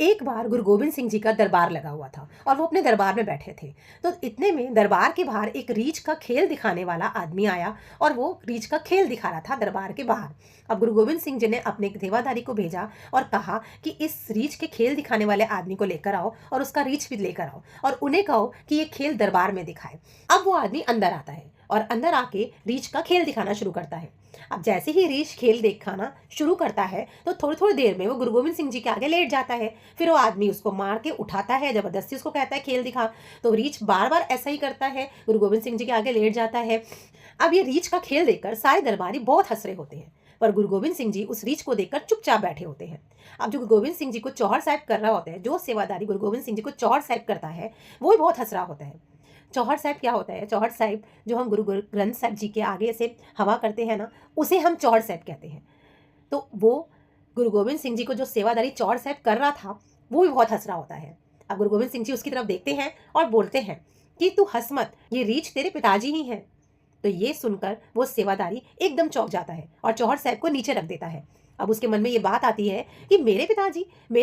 एक बार गुरु गोबिंद सिंह जी का दरबार लगा हुआ था और वो अपने दरबार में बैठे थे। तो इतने में दरबार के बाहर एक रीछ का खेल दिखाने वाला आदमी आया और वो रीछ का खेल दिखा रहा था दरबार के बाहर। अब गुरु गोबिंद सिंह जी ने अपने सेवादारी को भेजा और कहा कि इस रीछ के खेल दिखाने वाले आदमी को लेकर आओ और उसका रीछ भी लेकर आओ और उन्हें कहो कि ये खेल दरबार में दिखाए। अब वो आदमी अंदर आता है और अंदर आके रीछ का खेल दिखाना शुरू करता है। अब जैसे ही रीछ खेल दिखाना शुरू करता है तो थोड़ी थोड़ी देर में वो गुरु गोबिंद सिंह जी के आगे लेट जाता है। फिर वो आदमी उसको मार के उठाता है, जबरदस्ती उसको कहता है खेल दिखा। तो रीछ बार बार ऐसा ही करता है, गुरु गोबिंद सिंह जी के आगे लेट जाता है। अब ये रीछ का खेल देखकर सारे दरबारी बहुत हंस रहे होते हैं, पर गुरु गोबिंद सिंह जी उस रीछ को देखकर चुपचाप बैठे होते हैं। अब जो गुरु गोबिंद सिंह जी को चौहर साहिब कर रहा होता है, जो सेवादारी गुरु गोबिंद सिंह जी को चौहर साहिब करता है, वो भी बहुत हंस रहा होता है। चौहर साहिब क्या होता है? चौहर साहिब जो हम गुरु ग्रंथ साहिब जी के आगे से हवा करते हैं ना, उसे हम चौहर साहिब कहते हैं। तो वो गुरु गोबिंद सिंह जी को जो सेवादारी चौहर साहिब कर रहा था, वो भी बहुत हंस रहा होता है। अब गुरु गोबिंद सिंह जी उसकी तरफ देखते हैं और बोलते हैं कि तू हंस मत, ये रीछ तेरे पिताजी ही हैं। तो ये सुनकर वो सेवादारी एकदम चौंक जाता है और चौहर साहिब को नीचे रख देता है। अब उसके मन में ये बात आती है कि मेरे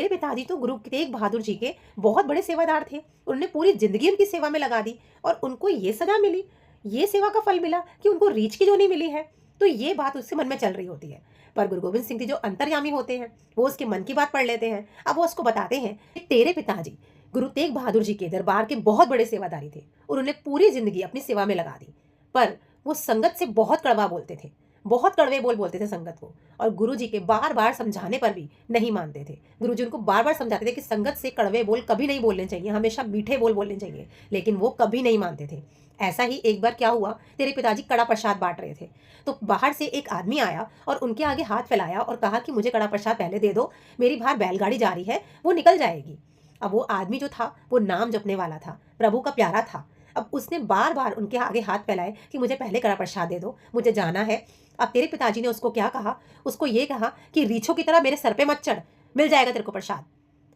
पिताजी तो गुरु तेग बहादुर जी के बहुत बड़े सेवादार थे। उन्होंने पूरी जिंदगी उनकी सेवा में लगा दी और उनको ये सजा मिली, ये सेवा का फल मिला कि उनको रीछ की जो नहीं मिली है। तो ये बात उसके मन में चल रही होती है। पर गुरु गोबिंद सिंह जी जो अंतर्यामी होते हैं, वो उसके मन की बात पढ़ लेते हैं। अब वो उसको बताते हैं कि तेरे पिताजी गुरु तेग बहादुर जी के दरबार के बहुत बड़े सेवादारी थे। उन्होंने पूरी जिंदगी अपनी सेवा में लगा दी, पर वो संगत से बहुत कड़वा बोलते थे, बहुत कड़वे बोल बोलते थे संगत को। और गुरुजी के बार बार समझाने पर भी नहीं मानते थे। गुरुजी उनको बार बार समझाते थे कि संगत से कड़वे बोल कभी नहीं बोलने चाहिए, हमेशा मीठे बोल बोलने चाहिए, लेकिन वो कभी नहीं मानते थे। ऐसा ही एक बार क्या हुआ, तेरे पिताजी कड़ा प्रसाद बांट रहे थे, तो बाहर से एक आदमी आया और उनके आगे हाथ फैलाया और कहा कि मुझे कड़ा प्रसाद पहले दे दो, मेरी बाहर बैलगाड़ी जा रही है, वो निकल जाएगी। अब वो आदमी जो था वो नाम जपने वाला था, प्रभु का प्यारा था। अब उसने बार बार उनके आगे हाथ फैलाए कि मुझे पहले कड़ा प्रसाद दे दो, मुझे जाना है। अब तेरे पिताजी ने उसको क्या कहा, उसको ये कहा कि रीछों की तरह मेरे सर पे मत चढ़, मिल जाएगा तेरे को प्रसाद।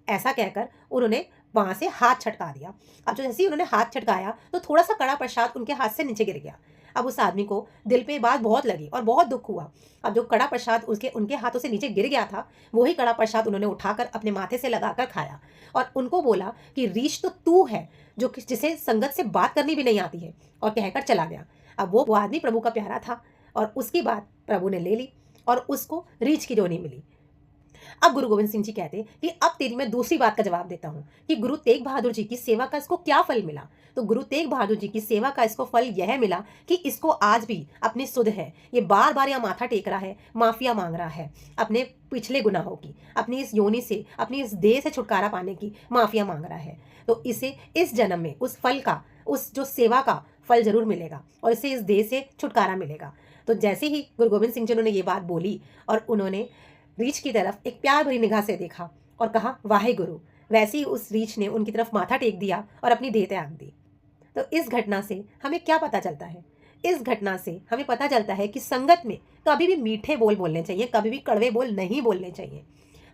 ऐसा कहकर उन्होंने वहां से हाथ छटका दिया। अब जो जैसे ही उन्होंने हाथ छटकाया तो थोड़ा सा कड़ा प्रसाद उनके हाथ से नीचे गिर गया। अब उस आदमी को दिल पे बात बहुत लगी और बहुत दुख हुआ। अब जो कड़ा प्रसाद उसके उनके हाथों से नीचे गिर गया था, वही कड़ा प्रसाद उन्होंने उठाकर अपने माथे से लगाकर खाया और उनको बोला कि रीछ तो तू है जो जिसे संगत से बात करनी भी नहीं आती है, और कहकर चला गया। अब वो आदमी प्रभु का प्यारा था और उसकी बात प्रभु ने ले ली और उसको रीछ की जोनी मिली। अब गुरु गोबिंद सिंह जी कहते कि अब तेरी मैं दूसरी बात का जवाब देता हूँ कि गुरु तेग बहादुर जी की सेवा का इसको क्या फल मिला। तो गुरु तेग बहादुर जी की सेवा का इसको फल यह मिला कि इसको आज भी अपनी सुध है, ये बार बार यहाँ माथा टेक रहा है, माफिया मांग रहा है अपने पिछले गुनाहों की, अपनी इस योनि से, अपनी इस देह से छुटकारा पाने की माफिया मांग रहा है। तो इसे इस जन्म में उस फल का, उस जो सेवा का फल जरूर मिलेगा और इसे इस देह से छुटकारा मिलेगा। तो जैसे ही गुरु गोबिंद सिंह जी ने ये बात बोली और उन्होंने रीछ की तरफ एक प्यार भरी निगाह से देखा और कहा वाहे गुरु, वैसे ही उस रीछ ने उनकी तरफ माथा टेक दिया और अपनी देह त्याग दी। तो इस घटना से हमें क्या पता चलता है? इस घटना से हमें पता चलता है कि संगत में कभी भी मीठे बोल बोलने चाहिए, कभी भी कड़वे बोल नहीं बोलने चाहिए।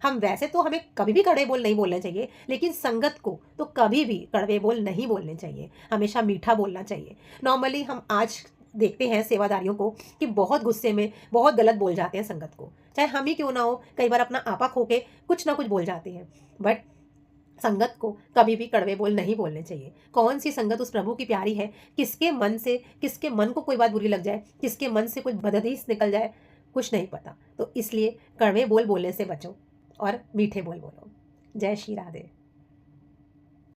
हम वैसे तो हमें कभी भी कड़वे बोल नहीं बोलने चाहिए, लेकिन संगत को तो कभी भी कड़वे बोल नहीं बोलने चाहिए, हमेशा मीठा बोलना चाहिए। नॉर्मली हम आज देखते हैं सेवादारियों को कि बहुत गुस्से में बहुत गलत बोल जाते हैं संगत को, चाहे हम ही क्यों ना हो, कई बार अपना आपा खो के कुछ ना कुछ बोल जाते हैं। बट संगत को कभी भी कड़वे बोल नहीं बोलने चाहिए। कौन सी संगत उस प्रभु की प्यारी है, किसके मन से, किसके मन को कोई बात बुरी लग जाए, किसके मन से कुछ बदहदीस निकल जाए, कुछ नहीं पता। तो इसलिए कड़वे बोल बोलने से बचो और मीठे बोल बोलो। जय श्री राधे।